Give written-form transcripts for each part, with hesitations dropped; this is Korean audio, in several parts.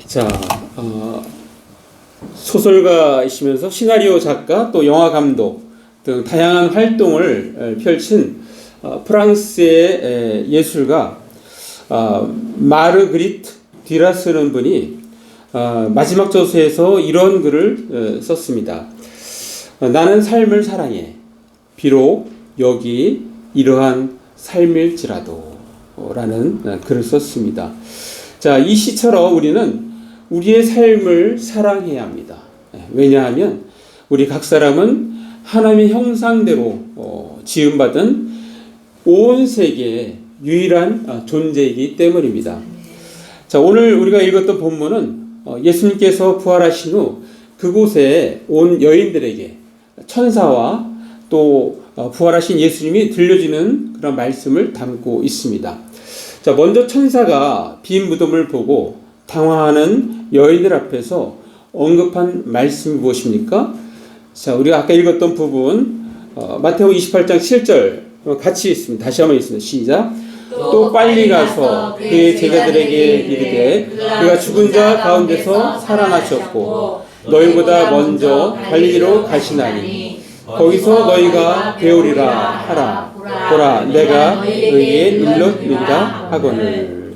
자, 소설가이시면서 시나리오 작가 또 영화 감독 등 다양한 활동을 펼친 프랑스의 예술가 마르그리트 듀라스라는 분이 마지막 저서에서 이런 글을 썼습니다. 나는 삶을 사랑해. 비록 여기 이러한 삶일지라도 라는 글을 썼습니다. 자, 이 시처럼 우리는 우리의 삶을 사랑해야 합니다. 왜냐하면 우리 각 사람은 하나님의 형상대로 지음받은 온 세계의 유일한 존재이기 때문입니다. 자, 오늘 우리가 읽었던 본문은 예수님께서 부활하신 후 그곳에 온 여인들에게 천사와 또 부활하신 예수님이 들려주는 그런 말씀을 담고 있습니다. 자, 먼저 천사가 빈 무덤을 보고 당황하는 여인들 앞에서 언급한 말씀이 무엇입니까? 자, 우리가 아까 읽었던 부분 마태복음 28장 7절 같이 있습니다. 다시 한번 읽습니다. 시작. 또 빨리 가서 그의 제자들에게 이르되 그가 죽은 자 가운데서 살아나셨고 너희보다 먼저 갈릴리로 가시나니 거기서 너희가 배우리라 하라. 보라, 내가 너희에게 일렀느니라 하거늘.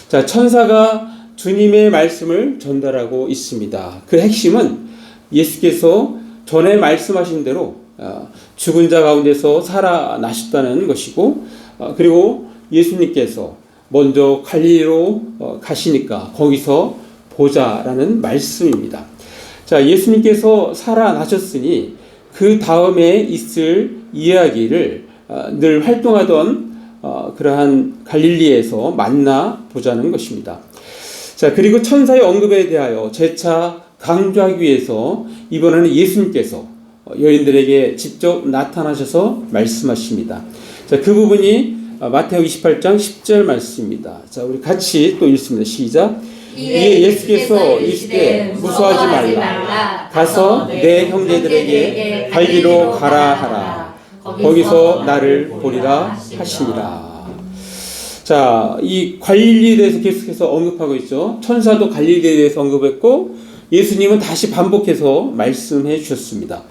자, 천사가 주님의 말씀을 전달하고 있습니다. 그 핵심은 예수께서 전에 말씀하신 대로 죽은 자 가운데서 살아나셨다는 것이고, 그리고 예수님께서 먼저 갈릴리로 가시니까 거기서 보자라는 말씀입니다. 자, 예수님께서 살아나셨으니 그 다음에 있을 이야기를 늘 활동하던 그러한 갈릴리에서 만나 보자는 것입니다. 자, 그리고 천사의 언급에 대하여 재차 강조하기 위해서 이번에는 예수님께서 여인들에게 직접 나타나셔서 말씀하십니다. 자, 그 부분이 마태복음 28장 10절 말씀입니다. 자, 우리 같이 또 읽습니다. 시작. 이에 예수께서 이르시되 무서워하지 말라. 가서 내 형제들에게 갈릴리로 가라 하라. 거기서 나를 보리라 하시니라. 자, 이 갈릴리에 대해서 계속해서 언급하고 있죠. 천사도 갈릴리에 대해서 언급했고 예수님은 다시 반복해서 말씀해 주셨습니다.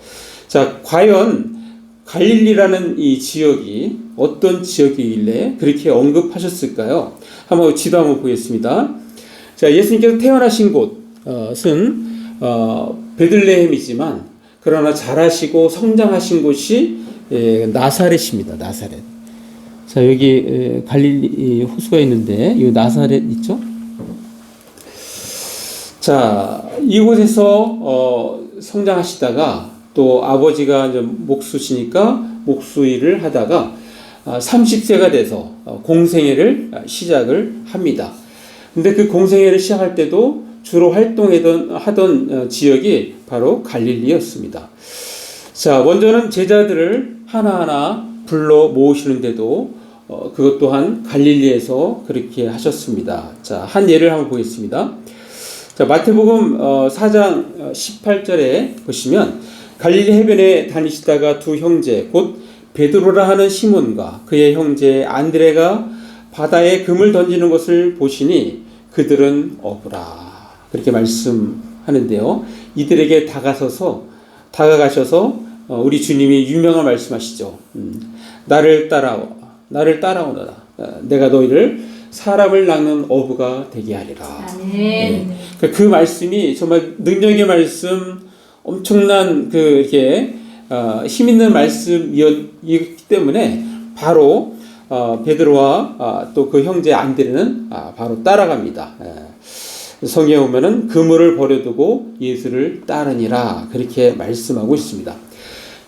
자, 과연 갈릴리라는 이 지역이 어떤 지역이길래 그렇게 언급하셨을까요? 한번 지도 한번 보겠습니다. 자, 예수님께서 태어나신 곳은 베들레헴이지만 그러나 자라시고 성장하신 곳이 나사렛입니다. 나사렛. 자, 여기 갈릴리 호수가 있는데 이 나사렛 있죠? 자, 이곳에서 성장하시다가 또 아버지가 이제 목수시니까 목수 일을 하다가 30세가 돼서 공생애를 시작을 합니다. 근데 그 공생애를 시작할 때도 주로 하던 지역이 바로 갈릴리였습니다. 자, 먼저는 제자들을 하나하나 불러 모으시는데도 그것 또한 갈릴리에서 그렇게 하셨습니다. 자, 한 예를 한번 보겠습니다. 자, 마태복음 4장 18절에 보시면 갈릴리 해변에 다니시다가 두 형제 곧 베드로라 하는 시몬과 그의 형제 안드레가 바다에 금을 던지는 것을 보시니 그들은 어부라. 그렇게 말씀하는데요. 이들에게 다가가셔서 우리 주님이 유명한 말씀하시죠. 나를 따라오너라. 내가 너희를 사람을 낚는 어부가 되게 하리라. 네. 그 말씀이 정말 능력의 말씀, 엄청난 이렇게 힘 있는 말씀이었기 때문에 바로 베드로와 또 그 형제 안드레는 바로 따라갑니다. 성경에 보면은 그물을 버려두고 예수를 따르니라 그렇게 말씀하고 있습니다.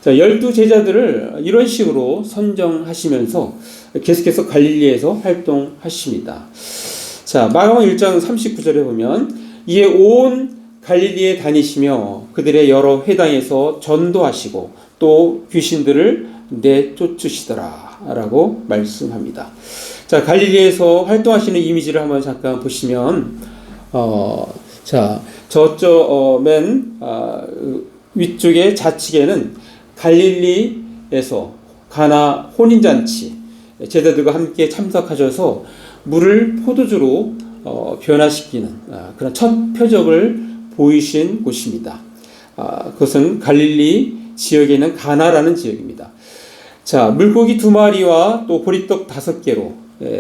자, 12제자들을 이런 식으로 선정하시면서 계속해서 갈릴리에서 활동하십니다. 자, 마가복음 1장 39절에 보면 이에 온 갈릴리에 다니시며 그들의 여러 회당에서 전도하시고 또 귀신들을 내쫓으시더라 라고 말씀합니다. 자, 갈릴리에서 활동하시는 이미지를 한번 잠깐 보시면 자, 저쪽 맨 위쪽에 좌측에는 갈릴리에서 가나 혼인잔치 제자들과 함께 참석하셔서 물을 포도주로 변화시키는 그런 첫 표적을 보이신 곳입니다. 그것은 갈릴리 지역에 있는 가나라는 지역입니다. 자, 물고기 2마리와 또 보리떡 5개로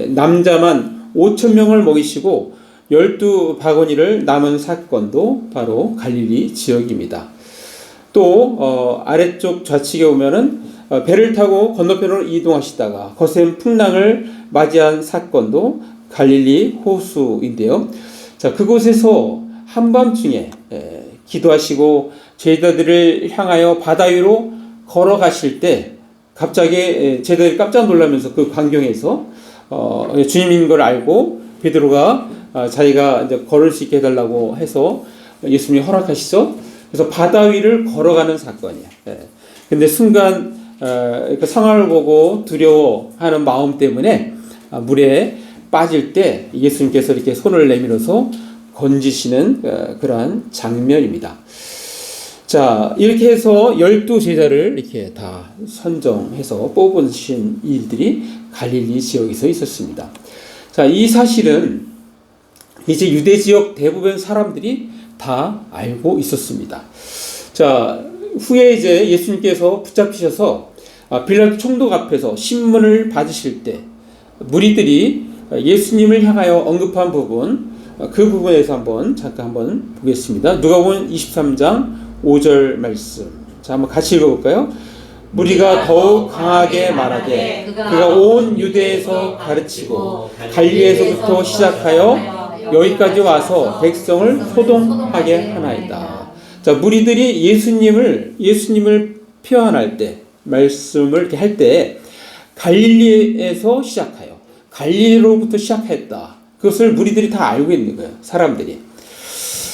남자만 5,000명을 먹이시고 12바구니를 남은 사건도 바로 갈릴리 지역입니다. 또 아래쪽 좌측에 보면은 배를 타고 건너편으로 이동하시다가 거센 풍랑을 맞이한 사건도 갈릴리 호수인데요. 자, 그곳에서 한밤중에 기도하시고 제자들을 향하여 바다 위로 걸어가실 때 갑자기 제자들이 깜짝 놀라면서 그 광경에서 주님인 걸 알고 베드로가 자기가 이제 걸을 수 있게 해달라고 해서 예수님이 허락하시죠. 그래서 바다 위를 걸어가는 사건이에요. 근데 순간 그 상황을 보고 두려워하는 마음 때문에 물에 빠질 때 예수님께서 이렇게 손을 내밀어서 건지시는 그러한 장면입니다. 자, 이렇게 해서 12제자를 이렇게 다 선정해서 뽑으신 일들이 갈릴리 지역에서 있었습니다. 자, 이 사실은 이제 유대 지역 대부분 사람들이 다 알고 있었습니다. 자, 후에 이제 예수님께서 붙잡히셔서 빌라도 총독 앞에서 신문을 받으실 때 무리들이 예수님을 향하여 언급한 부분, 그 부분에서 잠깐 보겠습니다. 누가복음 23장 5절 말씀. 자, 한번 같이 읽어볼까요? 무리가 더욱 강하게 말하되 그가 온 유대에서 가르치고 갈릴리에서부터 시작하여 여기까지 와서 백성을 소동하게 하나이다. 자, 무리들이 예수님을 표현할 때, 말씀을 이렇게 할 때 갈릴리에서 시작하여 갈릴리로부터 시작했다. 그것을 무리들이 다 알고 있는 거예요. 사람들이.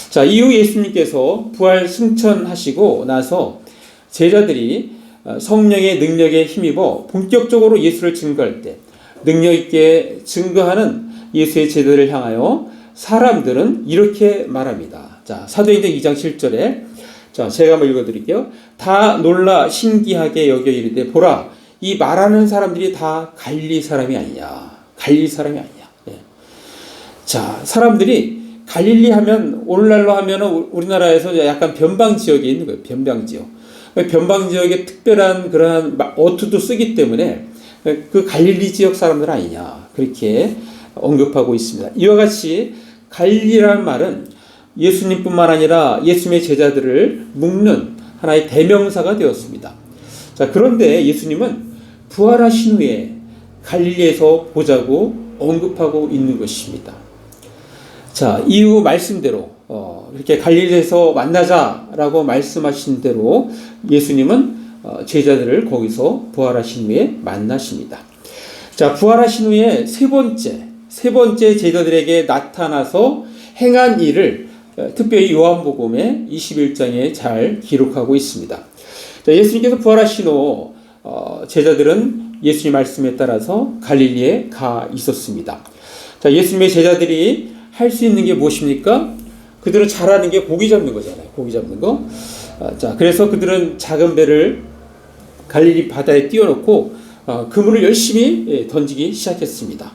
자, 이후 예수님께서 부활 승천하시고 나서 제자들이 성령의 능력에 힘입어 본격적으로 예수를 증거할 때 능력 있게 증거하는 예수의 제자들을 향하여 사람들은 이렇게 말합니다. 자, 사도행전 2장 7절에 자, 제가 한번 읽어드릴게요. 다 놀라 신기하게 여겨 이르되 보라, 이 말하는 사람들이 다 갈릴리 사람이 아니냐. 갈릴리 사람이 아니냐. 예. 자, 사람들이 갈릴리 하면 오늘날로 하면 우리나라에서 약간 변방 지역에 있는 거예요. 변방 지역. 변방 지역에 특별한 그러한 어투도 쓰기 때문에 그 갈릴리 지역 사람들 아니냐. 그렇게 언급하고 있습니다. 이와 같이 갈릴리라는 말은 예수님뿐만 아니라 예수님의 제자들을 묶는 하나의 대명사가 되었습니다. 자, 그런데 예수님은 부활하신 후에 갈릴리에서 보자고 언급하고 있는 것입니다. 자, 이후 말씀대로 이렇게 갈릴리에서 만나자라고 말씀하신 대로 예수님은 제자들을 거기서 부활하신 후에 만나십니다. 자, 부활하신 후에 세 번째 제자들에게 나타나서 행한 일을 특별히 요한복음의 21장에 잘 기록하고 있습니다. 자, 예수님께서 부활하신 후 제자들은 예수님 말씀에 따라서 갈릴리에 가 있었습니다. 자, 예수님의 제자들이 할 수 있는 게 무엇입니까? 그들은 잘하는 게 고기 잡는 거잖아요. 고기 잡는 거. 자, 그래서 그들은 작은 배를 갈릴리 바다에 띄워놓고 그물을 열심히 던지기 시작했습니다.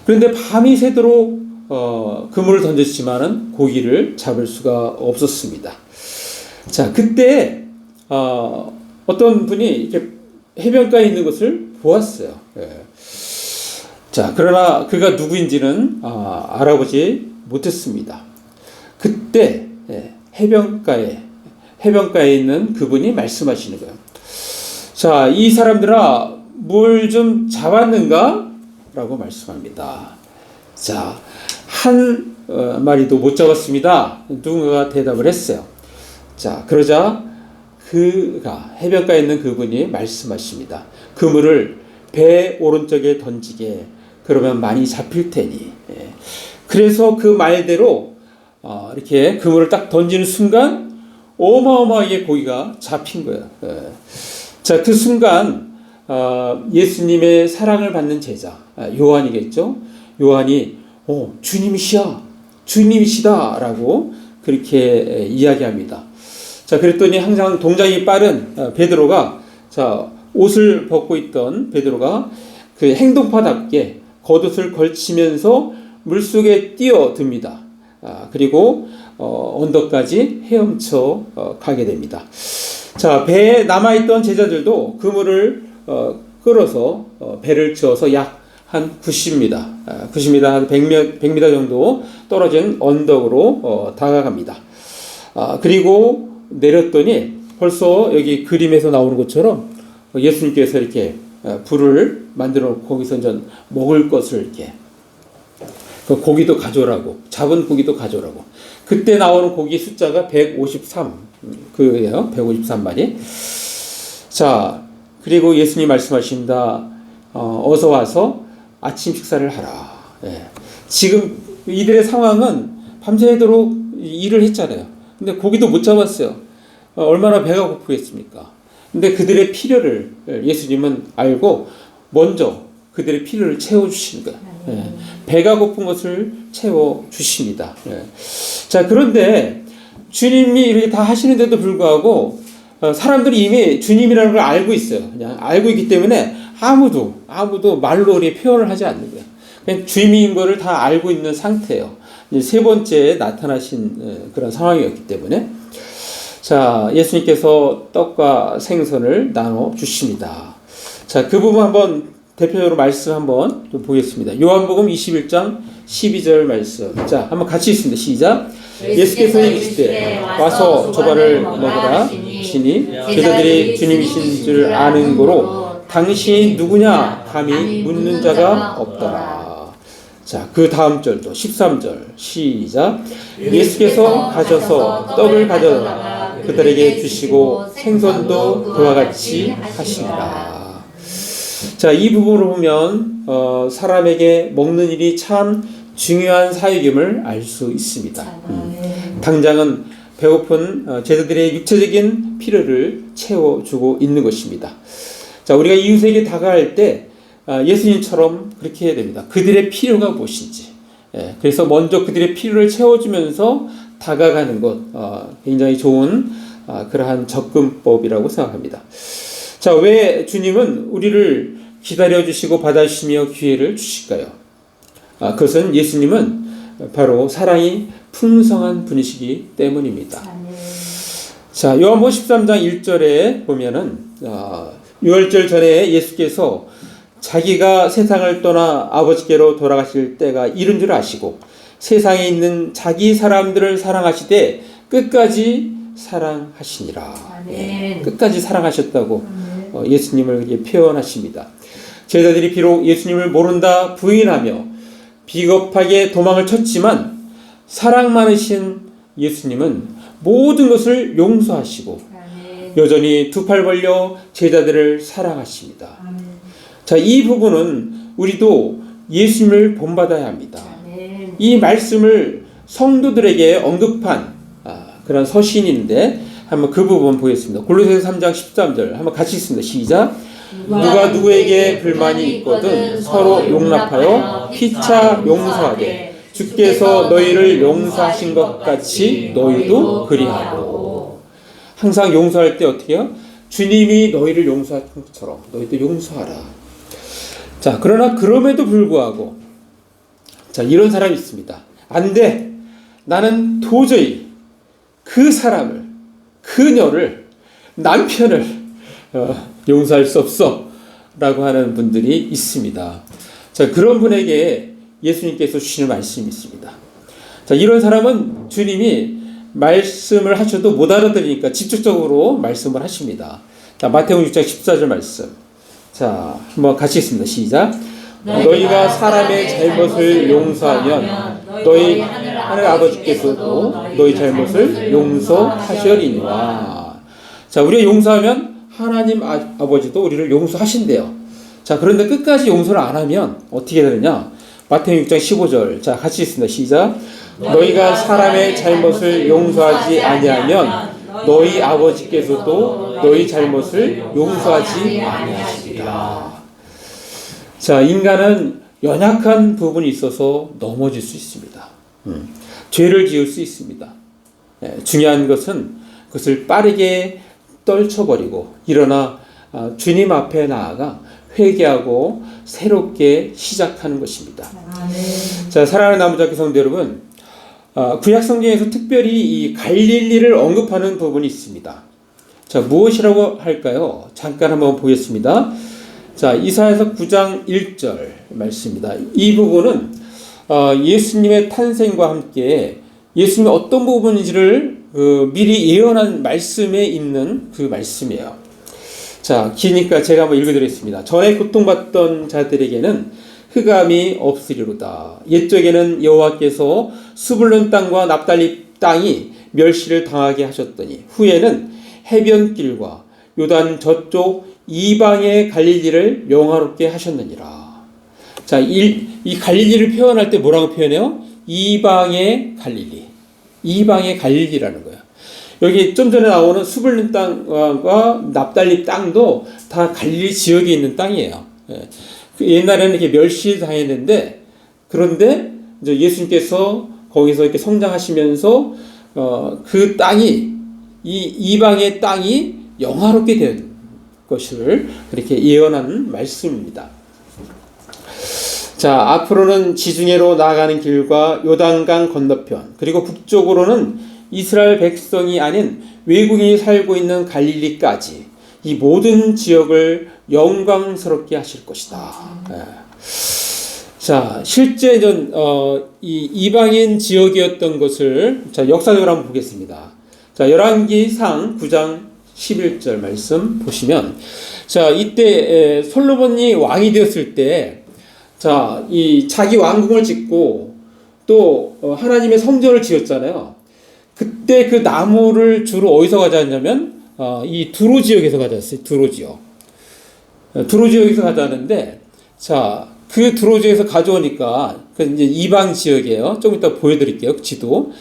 그런데 밤이 새도록 그물을 던졌지만은 고기를 잡을 수가 없었습니다. 자, 그때 어떤 분이 이렇게 해변가에 있는 것을 보았어요. 예. 자, 그러나 그가 누구인지는 알아보지 못했습니다. 그때 해변가에 있는 그분이 말씀하시는 거예요. 자, 이 사람들아, 뭘 좀 잡았는가? 라고 말씀합니다. 자, 한 마리도 못 잡았습니다. 누군가가 대답을 했어요. 자, 그러자 그가 해변가에 있는 그분이 말씀하십니다. 그물을 배 오른쪽에 던지게, 그러면 많이 잡힐 테니. 그래서 그 말대로 이렇게 그물을 딱 던지는 순간 어마어마하게 고기가 잡힌 거예요. 자, 그 순간 예수님의 사랑을 받는 제자 요한이겠죠. 요한이 주님이시다 라고 그렇게 이야기합니다. 자, 그랬더니 항상 동작이 빠른 베드로가, 자, 옷을 벗고 있던 베드로가 그 행동파답게 겉옷을 걸치면서 물속에 뛰어듭니다. 그리고 언덕까지 헤엄쳐 가게 됩니다. 자, 배에 남아있던 제자들도 그물을 끌어서 배를 지어서 약 한 90m, 90m 한 100m 정도 떨어진 언덕으로 다가갑니다. 그리고 내렸더니 벌써 여기 그림에서 나오는 것처럼 예수님께서 이렇게 불을 만들어 놓고 거기서 이제 먹을 것을 이렇게 그 고기도 가져오라고, 잡은 고기도 가져오라고. 그때 나오는 고기 숫자가 153, 그예요. 153마리. 자, 그리고 예수님 말씀하십니다. 어서 와서 아침 식사를 하라. 예. 지금 이들의 상황은 밤새도록 일을 했잖아요. 근데 고기도 못 잡았어요. 얼마나 배가 고프겠습니까? 근데 그들의 필요를 예수님은 알고 먼저 그들의 필요를 채워주시는 거예요. 예. 배가 고픈 것을 채워주십니다. 예. 자, 그런데 주님이 이렇게 다 하시는데도 불구하고 사람들이 이미 주님이라는 걸 알고 있어요. 그냥 알고 있기 때문에 아무도 말로 이렇게 표현을 하지 않는 거예요. 그냥 주님인 거를 다 알고 있는 상태예요. 이제 세 번째 나타나신 그런 상황이었기 때문에. 자, 예수님께서 떡과 생선을 나눠 주십니다. 자, 그 부분 한번 대표적으로 말씀 한번 좀 보겠습니다. 요한복음 21장 12절 말씀. 자, 한번 같이 읽습니다. 시작. 예수께서 이르시되 와서 저발을 먹으라 하시니 제자들이 주님이신 줄 아는 고로 당신이 누구냐 감히 묻는 자가 없더라. 자, 그 다음 절도 13절 시작. 예수께서 가셔서 떡을 가져다가 그들에게 주시고 생선도 그와 같이 하시니라. 자, 이 부분을 보면 사람에게 먹는 일이 참 중요한 사역임을 알 수 있습니다. 당장은 배고픈 제자들의 육체적인 필요를 채워주고 있는 것입니다. 자, 우리가 이웃에게 다가갈 때 예수님처럼 그렇게 해야 됩니다. 그들의 필요가 무엇인지. 그래서 먼저 그들의 필요를 채워주면서 다가가는 것 굉장히 좋은 그러한 접근법이라고 생각합니다. 자, 왜 주님은 우리를 기다려주시고 받아주시며 기회를 주실까요? 그것은 예수님은 바로 사랑이 풍성한 분이시기 때문입니다. 자, 요한복음 13장 1절에 보면은 유월절 전에 예수께서 자기가 세상을 떠나 아버지께로 돌아가실 때가 이른 줄 아시고 세상에 있는 자기 사람들을 사랑하시되 끝까지 사랑하시니라. 네, 끝까지 사랑하셨다고 예수님을 이렇게 표현하십니다. 제자들이 비록 예수님을 모른다 부인하며 비겁하게 도망을 쳤지만 사랑 많으신 예수님은 모든 것을 용서하시고 여전히 두 팔 벌려 제자들을 사랑하십니다. 자, 이 부분은 우리도 예수님을 본받아야 합니다. 이 말씀을 성도들에게 언급한 그런 서신인데 한번 그 부분 보겠습니다. 골로새서 3장 13절 한번 같이 읽습니다. 시작. 누가 누구에게 불만이 있거든 서로 용납하여 피차 용서하되 주께서 너희를 용서하신 것 같이 너희도 그리하고. 항상 용서할 때 어떻게 해요? 주님이 너희를 용서한 것처럼 너희도 용서하라. 자, 그러나 그럼에도 불구하고 자, 이런 사람이 있습니다. 안 돼. 나는 도저히 그 사람을, 그녀를, 남편을 용서할 수 없어 라고 하는 분들이 있습니다. 자, 그런 분에게 예수님께서 주시는 말씀이 있습니다. 자, 이런 사람은 주님이 말씀을 하셔도 못 알아들으니까 직접적으로 말씀을 하십니다. 자, 마태복음 6장 14절 말씀. 자, 한번 같이 읽습니다. 시작. 너희가 사람의 잘못을 용서하면 너희 하늘 아버지께서도 너희 잘못을 용서하시리니와. 자, 우리가 용서하면 하나님 아버지도 우리를 용서하신대요. 자, 그런데 끝까지 용서를 안 하면 어떻게 되느냐? 마태복음 6장 15절. 자, 같이 읽습니다. 시작. 너희가 사람의 잘못을 용서하지 아니하면 너희 아버지께서도 너희 잘못을 용서하지 아니하시리라. 자, 인간은 연약한 부분이 있어서 넘어질 수 있습니다. 죄를 지을 수 있습니다. 중요한 것은 그것을 빠르게 떨쳐버리고 일어나 주님 앞에 나아가 회개하고 새롭게 시작하는 것입니다. 자, 사랑하는 나무잡기 성도 여러분, 구약 성경에서 특별히 이 갈릴리를 언급하는 부분이 있습니다. 자, 무엇이라고 할까요? 잠깐 한번 보겠습니다. 자, 이사야서 9장 1절 말씀입니다. 이 부분은 예수님의 탄생과 함께 예수님의 어떤 부분인지를 미리 예언한 말씀에 있는 그 말씀이에요. 자, 기니까 제가 한번 읽어드리겠습니다. 전에 고통받던 자들에게는 흑암이 없으리로다. 옛적에는 여호와께서 스불론 땅과 납달리 땅이 멸시를 당하게 하셨더니 후에는 해변길과 요단 저쪽 이방의 갈릴리를 영화롭게 하셨느니라. 자, 이 갈릴리를 표현할 때 뭐라고 표현해요? 이방의 갈릴리. 이방의 갈릴리라는 거예요. 여기 좀 전에 나오는 스불론 땅과 납달리 땅도 다 갈릴리 지역에 있는 땅이에요. 옛날에는 이렇게 멸시당했는데, 그런데 이제 예수님께서 거기서 이렇게 성장하시면서 그 땅이 이 이방의 땅이 영화롭게 된 것을 그렇게 예언하는 말씀입니다. 자, 앞으로는 지중해로 나아가는 길과 요단강 건너편, 그리고 북쪽으로는 이스라엘 백성이 아닌 외국인이 살고 있는 갈릴리까지 이 모든 지역을 영광스럽게 하실 것이다. 자, 실제 이 이방인 지역이었던 것을 자, 역사적으로 한번 보겠습니다. 자, 열왕기상 9장 11절 말씀 보시면, 자, 이때 솔로몬이 왕이 되었을 때, 자, 이 자기 왕궁을 짓고 또 하나님의 성전을 지었잖아요. 그때 그 나무를 주로 어디서 가져왔냐면 이 두로 지역에서 가져왔어요. 두로 지역. 두로 지역에서 가져왔는데, 자, 그 두로 지역에서 가져오니까 그 이제 이방 지역이에요. 좀 이따 보여드릴게요. 지도.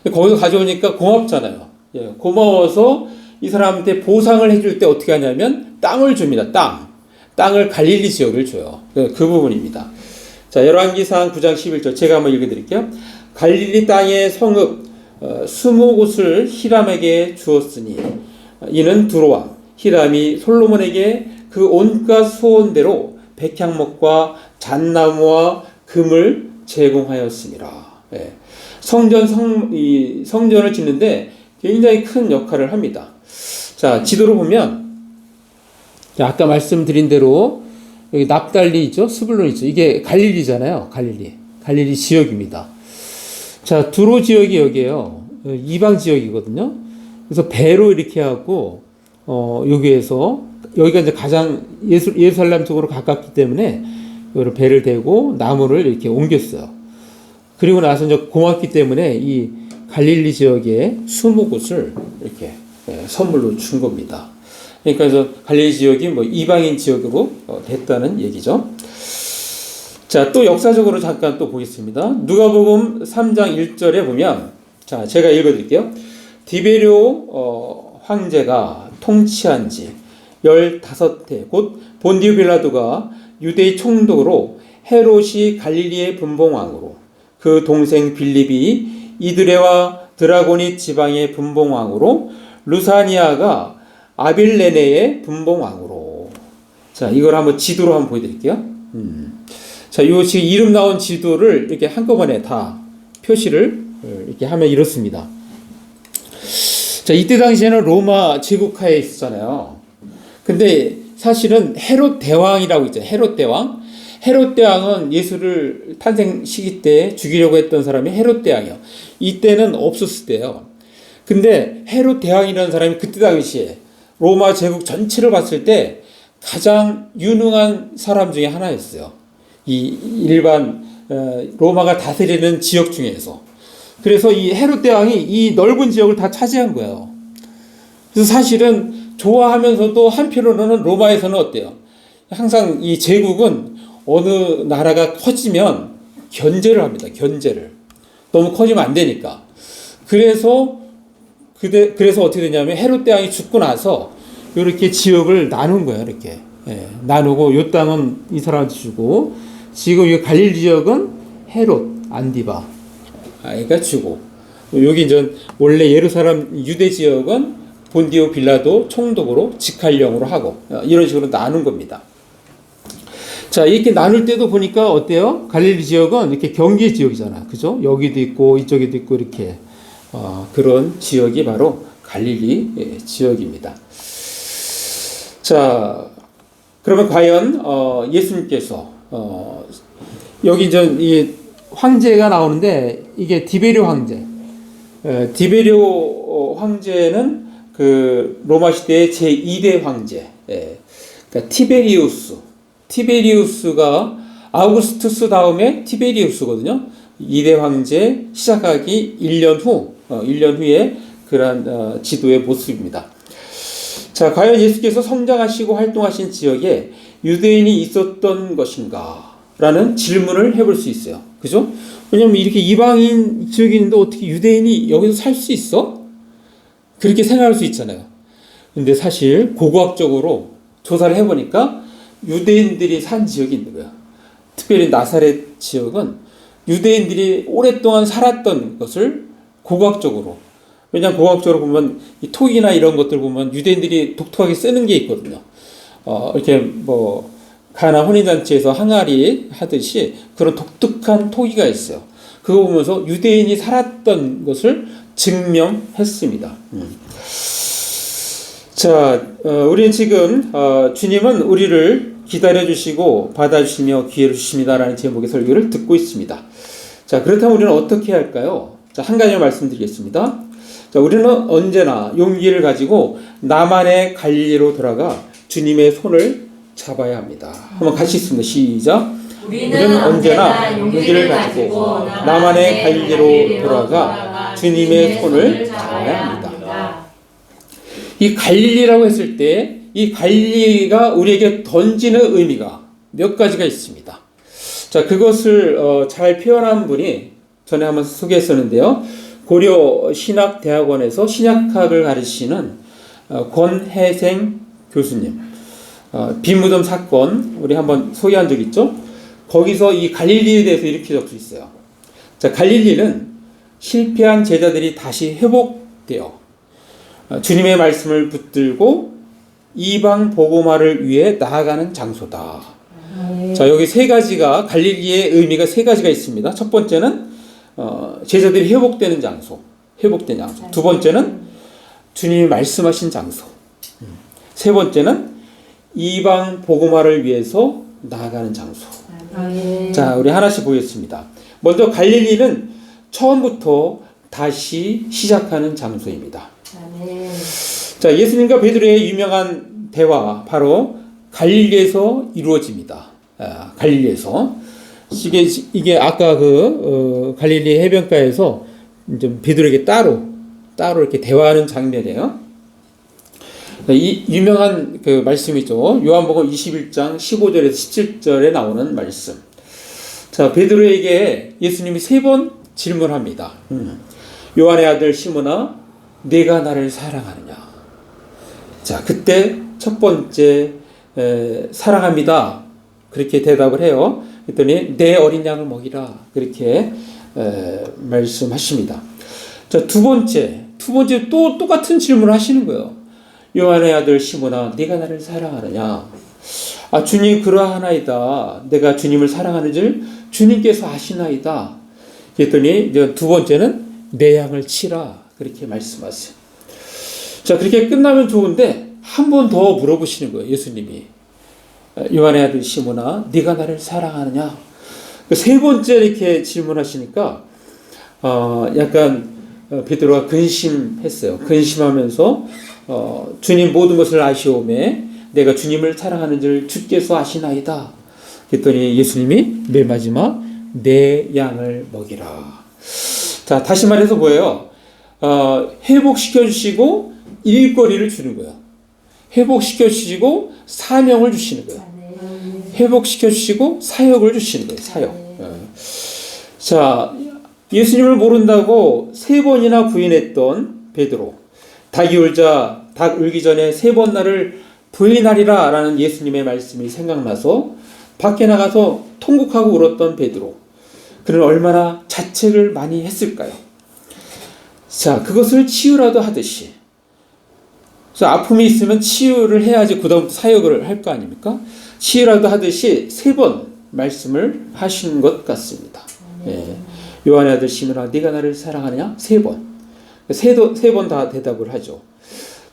거기서 가져오니까 고맙잖아요. 예, 고마워서 이 사람한테 보상을 해줄 때 어떻게 하냐면 땅을 줍니다. 땅을 갈릴리 지역을 줘요. 그 부분입니다. 자, 열왕기상 9장 11절 제가 한번 읽어드릴게요. 갈릴리 땅의 성읍 20곳을 히람에게 주었으니 이는 두로왕 히람이 솔로몬에게 그 온갖 소원대로 백향목과 잣나무와 금을 제공하였습니다. 예. 성전을 짓는데 굉장히 큰 역할을 합니다. 자, 지도로 보면, 아까 말씀드린 대로, 여기 납달리죠? 스불론이죠? 이게 갈릴리잖아요. 갈릴리 지역입니다. 자, 두로 지역이 여기에요. 이방 지역이거든요. 그래서 배로 이렇게 하고, 여기가 이제 가장 예루살렘 쪽으로 가깝기 때문에, 배를 대고 나무를 이렇게 옮겼어요. 그리고 나서 이제 고맙기 때문에 이 갈릴리 지역에 20곳을 이렇게 선물로 준 겁니다. 그러니까 그래서 갈릴리 지역이 뭐 이방인 지역으로 됐다는 얘기죠. 자, 또 역사적으로 잠깐 또 보겠습니다. 누가복음 3장 1절에 보면, 자, 제가 읽어드릴게요. 디베리오 황제가 통치한 지 15해 곧 본디오 빌라도가 유대의 총독으로 헤롯이 갈릴리의 분봉왕으로 그 동생 빌립이 이드레와 드라고니 지방의 분봉왕으로 루사니아가 아빌레네의 분봉왕으로. 자, 이걸 한번 지도로 한번 보여드릴게요. 자, 요 지금 이름 나온 지도를 이렇게 한꺼번에 다 표시를 이렇게 하면 이렇습니다. 자, 이때 당시에는 로마 제국하에 있었잖아요. 근데 사실은 헤롯 대왕이라고 있죠. 헤롯 대왕. 헤롯 대왕은 예수를 탄생 시기 때 죽이려고 했던 사람이 헤롯 대왕이요. 이때는 없었을 때요. 근데 헤롯 대왕이라는 사람이 그때 당시에 로마 제국 전체를 봤을 때 가장 유능한 사람 중에 하나였어요. 이 일반 로마가 다스리는 지역 중에서. 그래서 이 헤롯 대왕이 이 넓은 지역을 다 차지한 거예요. 그래서 사실은 좋아하면서도 한편으로는 로마에서는 어때요? 항상 이 제국은 어느 나라가 커지면 견제를 합니다. 견제를. 너무 커지면 안 되니까. 그래서 어떻게 되냐면 헤롯 대왕이 죽고 나서 이렇게 지역을 나눈 거예요. 이렇게. 나누고 이 땅은 이 사람한테 주고 지금 이 갈릴리 지역은 헤롯 안디바가 주고 여기 이제 원래 예루살렘 유대 지역은 본디오 빌라도 총독으로 직할령으로 하고 이런 식으로 나눈 겁니다. 자, 이렇게 나눌 때도 보니까 어때요? 갈릴리 지역은 이렇게 경계 지역이잖아. 그죠? 여기도 있고, 이쪽에도 있고, 이렇게. 그런 지역이 바로 갈릴리 지역입니다. 자, 그러면 과연, 예수님께서, 여기 이 황제가 나오는데, 이게 디베리오 황제. 디베리오 황제는 그 로마 시대의 제2대 황제. 그러니까 티베리우스가 아우구스투스 다음에 티베리우스거든요. 2대 황제 시작하기 1년 후에 그러한 지도의 모습입니다. 자, 과연 예수께서 성장하시고 활동하신 지역에 유대인이 있었던 것인가? 라는 질문을 해볼 수 있어요. 그죠? 왜냐면 이렇게 이방인 지역이 있는데 어떻게 유대인이 여기서 살 수 있어? 그렇게 생각할 수 있잖아요. 근데 사실 고고학적으로 조사를 해보니까 유대인들이 산 지역이 있는 거야. 특별히 나사렛 지역은 유대인들이 오랫동안 살았던 것을 고고학적으로, 왜냐하면 고고학적으로 보면 이 토기나 이런 것들 보면 유대인들이 독특하게 쓰는 게 있거든요. 이렇게 가나 혼인잔치에서 항아리 하듯이 그런 독특한 토기가 있어요. 그거 보면서 유대인이 살았던 것을 증명했습니다. 자, 우리는 지금 주님은 우리를 기다려주시고 받아주시며 기회를 주십니다라는 제목의 설교를 듣고 있습니다. 자, 그렇다면 우리는 어떻게 해야 할까요? 자, 한 가지 말씀드리겠습니다. 자, 우리는 언제나 용기를 가지고 나만의 갈릴리로 돌아가 주님의 손을 잡아야 합니다. 한번 같이 있습니다. 시작. 우리는 언제나 용기를 가지고 나만의 갈릴리로 돌아가 주님의 손을 잡아야 합니다. 이 갈릴리라고 했을 때 이 갈릴리가 우리에게 던지는 의미가 몇 가지가 있습니다. 자, 그것을 잘 표현한 분이 전에 한번 소개했었는데요. 고려 신학대학원에서 신약학을 가르치는 권혜생 교수님, 빈무덤 사건 우리 한번 소개한 적 있죠? 거기서 이 갈릴리에 대해서 이렇게 적혀 있어요. 자, 갈릴리는 실패한 제자들이 다시 회복되어 주님의 말씀을 붙들고 이방 복음화를 위해 나아가는 장소다. 자, 여기 세 가지가 갈릴리의 의미가 세 가지가 있습니다. 첫 번째는 제자들이 회복되는 장소, 회복된 장소. 두 번째는 주님이 말씀하신 장소. 세 번째는 이방 복음화를 위해서 나아가는 장소. 자, 우리 하나씩 보겠습니다. 먼저 갈릴리는 처음부터 다시 시작하는 장소입니다. 자, 예수님과 베드로의 유명한 대화 바로 갈릴리에서 이루어집니다. 갈릴리에서 이게 아까 갈릴리 해변가에서 이제 베드로에게 따로 이렇게 대화하는 장면이에요. 이 유명한 그 말씀이죠. 요한복음 21장 15절에서 17절에 나오는 말씀. 자, 베드로에게 예수님이 3번 질문합니다. 요한의 아들 시몬아, 내가 나를 사랑하느냐? 자, 그때 첫 번째 사랑합니다. 그렇게 대답을 해요. 그랬더니 내 어린 양을 먹이라. 그렇게 말씀하십니다. 자, 두 번째 또 똑같은 질문을 하시는 거예요. 요한의 아들 시몬아, 네가 나를 사랑하느냐? 주님 그러하나이다. 내가 주님을 사랑하는 줄 주님께서 아시나이다. 그랬더니 이제 두 번째는 내 양을 치라. 그렇게 말씀하세요. 자, 그렇게 끝나면 좋은데 한 번 더 물어보시는 거예요. 예수님이. 요한의 아들 시몬아, 네가 나를 사랑하느냐? 세 번째 이렇게 질문하시니까 약간 베드로가 근심했어요. 근심하면서 주님 모든 것을 아시오매 내가 주님을 사랑하는 줄 주께서 아시나이다. 그랬더니 예수님이 맨 마지막 내 양을 먹이라. 자, 다시 말해서 뭐예요? 회복시켜 주시고 일거리를 주는 거예요. 회복시켜 주시고 사명을 주시는 거예요. 회복시켜 주시고 사역을 주시는 거예요. 사역. 자, 예수님을 모른다고 3번이나 부인했던 베드로. 닭 울기 전에 3번 나를 부인하리라 라는 예수님의 말씀이 생각나서 밖에 나가서 통곡하고 울었던 베드로. 그는 얼마나 자책을 많이 했을까요? 자, 그것을 치유라도 하듯이. 그래서 아픔이 있으면 치유를 해야지 그 다음부터 사역을 할 거 아닙니까? 치유라도 하듯이 3번 말씀을 하신 것 같습니다. 예. 요한의 아들 시몬아, 네가 나를 사랑하느냐? 3번. 세 번 다 대답을 하죠.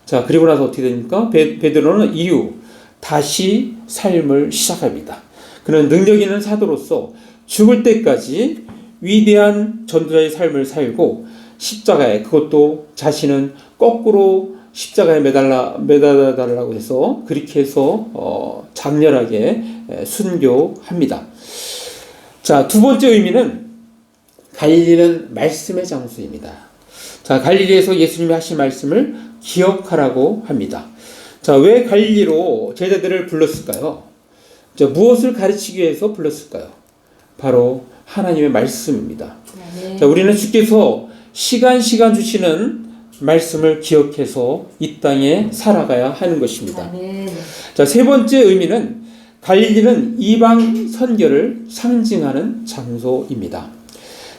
자, 그리고 나서 어떻게 됩니까? 베드로는 이후 다시 삶을 시작합니다. 그는 능력 있는 사도로서 죽을 때까지 위대한 전도자의 삶을 살고 십자가에, 그것도 자신은 거꾸로 십자가에 매달아달라고 해서 그렇게 해서 장렬하게 순교합니다. 자, 두 번째 의미는 갈릴리는 말씀의 장소입니다. 자, 갈릴리에서 예수님이 하신 말씀을 기억하라고 합니다. 자, 왜 갈릴리로 제자들을 불렀을까요? 자, 무엇을 가르치기 위해서 불렀을까요? 바로 하나님의 말씀입니다. 네. 자, 우리는 주께서 시간 주시는 말씀을 기억해서 이 땅에 살아가야 하는 것입니다. 네. 자, 세 번째 의미는 갈릴리는 이방 선교를 상징하는 장소입니다.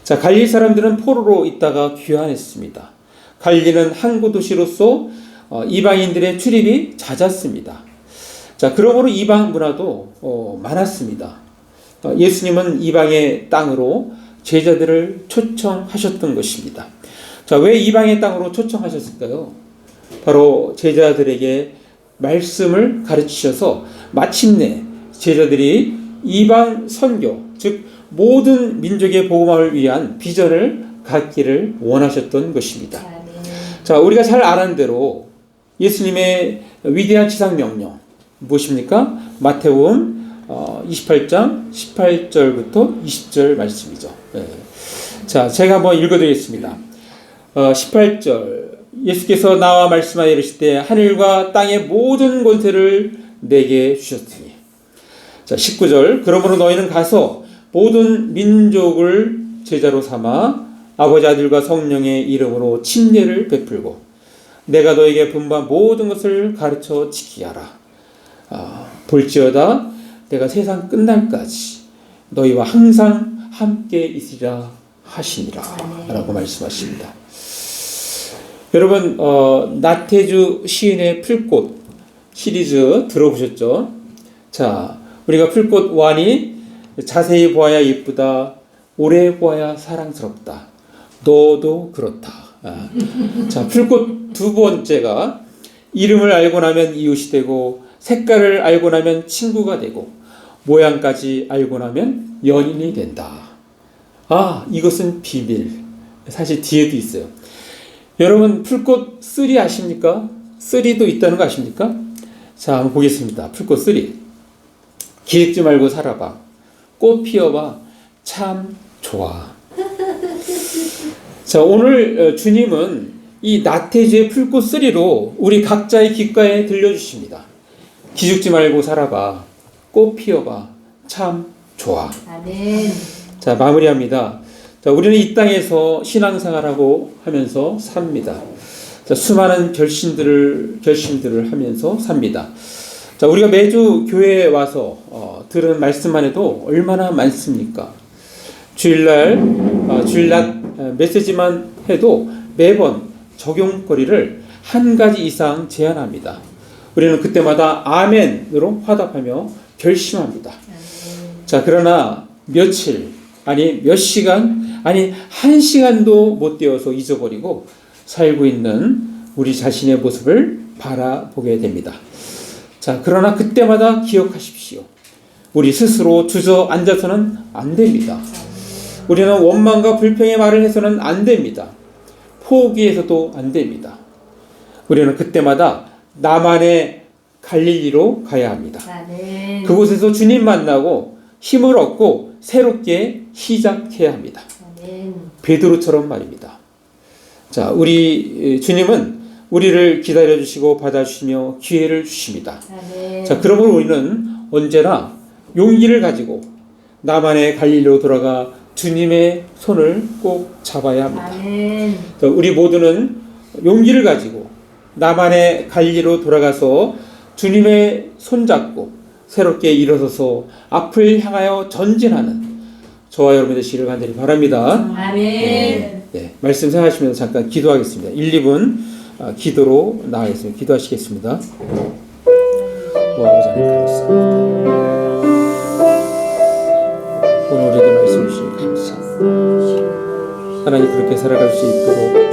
자, 갈릴리 사람들은 포로로 있다가 귀환했습니다. 갈릴리는 항구 도시로서 이방인들의 출입이 잦았습니다. 자, 그러므로 이방 문화도 많았습니다. 예수님은 이방의 땅으로 제자들을 초청하셨던 것입니다. 자, 왜 이방의 땅으로 초청하셨을까요? 바로 제자들에게 말씀을 가르치셔서 마침내 제자들이 이방 선교, 즉 모든 민족의 복음화를 위한 비전을 갖기를 원하셨던 것입니다. 자, 우리가 잘 아는 대로 예수님의 위대한 지상명령 무엇입니까? 마태복음 28장 18절부터 20절 말씀이죠. 네. 자, 제가 한번 읽어드리겠습니다. 18절 예수께서 나와 말씀하여 이르시되 하늘과 땅의 모든 권세를 내게 주셨으니. 자, 19절 그러므로 너희는 가서 모든 민족을 제자로 삼아 아버지 아들과 성령의 이름으로 침례를 베풀고 내가 너에게 분부한 모든 것을 가르쳐 지키게 하라. 볼지어다 내가 세상 끝날까지 너희와 항상 함께 있으리라 하시니라 라고 말씀하십니다. 여러분 나태주 시인의 풀꽃 시리즈 들어보셨죠? 자, 우리가 풀꽃 1이 자세히 보아야 예쁘다, 오래 보아야 사랑스럽다, 너도 그렇다. 자, 풀꽃 두 번째가 이름을 알고 나면 이웃이 되고 색깔을 알고 나면 친구가 되고 모양까지 알고 나면 연인이 된다. 이것은 비밀. 사실 뒤에도 있어요. 여러분 풀꽃 3 아십니까? 3도 있다는 거 아십니까? 자, 한번 보겠습니다. 풀꽃 3. 기죽지 말고 살아봐. 꽃 피어봐. 참 좋아. 자, 오늘 주님은 이 나태주의 풀꽃 3로 우리 각자의 귓가에 들려주십니다. 기죽지 말고 살아봐. 꽃 피어봐. 참 좋아. 아멘. 자, 마무리합니다. 자, 우리는 이 땅에서 신앙생활하고 하면서 삽니다. 자, 수많은 결심들을 하면서 삽니다. 자, 우리가 매주 교회에 와서 들은 말씀만 해도 얼마나 많습니까? 주일날 메시지만 해도 매번 적용거리를 한 가지 이상 제안합니다. 우리는 그때마다 아멘으로 화답하며 결심합니다. 자, 그러나 며칠, 아니 몇 시간, 아니 1시간도 못 되어서 잊어버리고 살고 있는 우리 자신의 모습을 바라보게 됩니다. 자, 그러나 그때마다 기억하십시오. 우리 스스로 주저앉아서는 안 됩니다. 우리는 원망과 불평의 말을 해서는 안 됩니다. 포기해서도 안 됩니다. 우리는 그때마다 나만의 갈릴리로 가야 합니다. 네. 그곳에서 주님 만나고 힘을 얻고 새롭게 시작해야 합니다. 네. 베드로처럼 말입니다. 자, 우리 주님은 우리를 기다려주시고 받아주시며 기회를 주십니다. 네. 자, 그러므로 우리는 언제나 용기를 가지고 나만의 갈릴리로 돌아가 주님의 손을 꼭 잡아야 합니다. 자, 우리 모두는 용기를 가지고 나만의 갈릴리로 돌아가서 주님의 손잡고 새롭게 일어서서 앞을 향하여 전진하는 저와 여러분의 되시기를 간절히 바랍니다. 아멘. 네, 말씀 생각하시면서 잠깐 기도하겠습니다. 1, 2분 기도로 나아가겠습니다. 기도하시겠습니다. 아버지 하나님 감사합니다. 하나님 그렇게 살아갈 수 있도록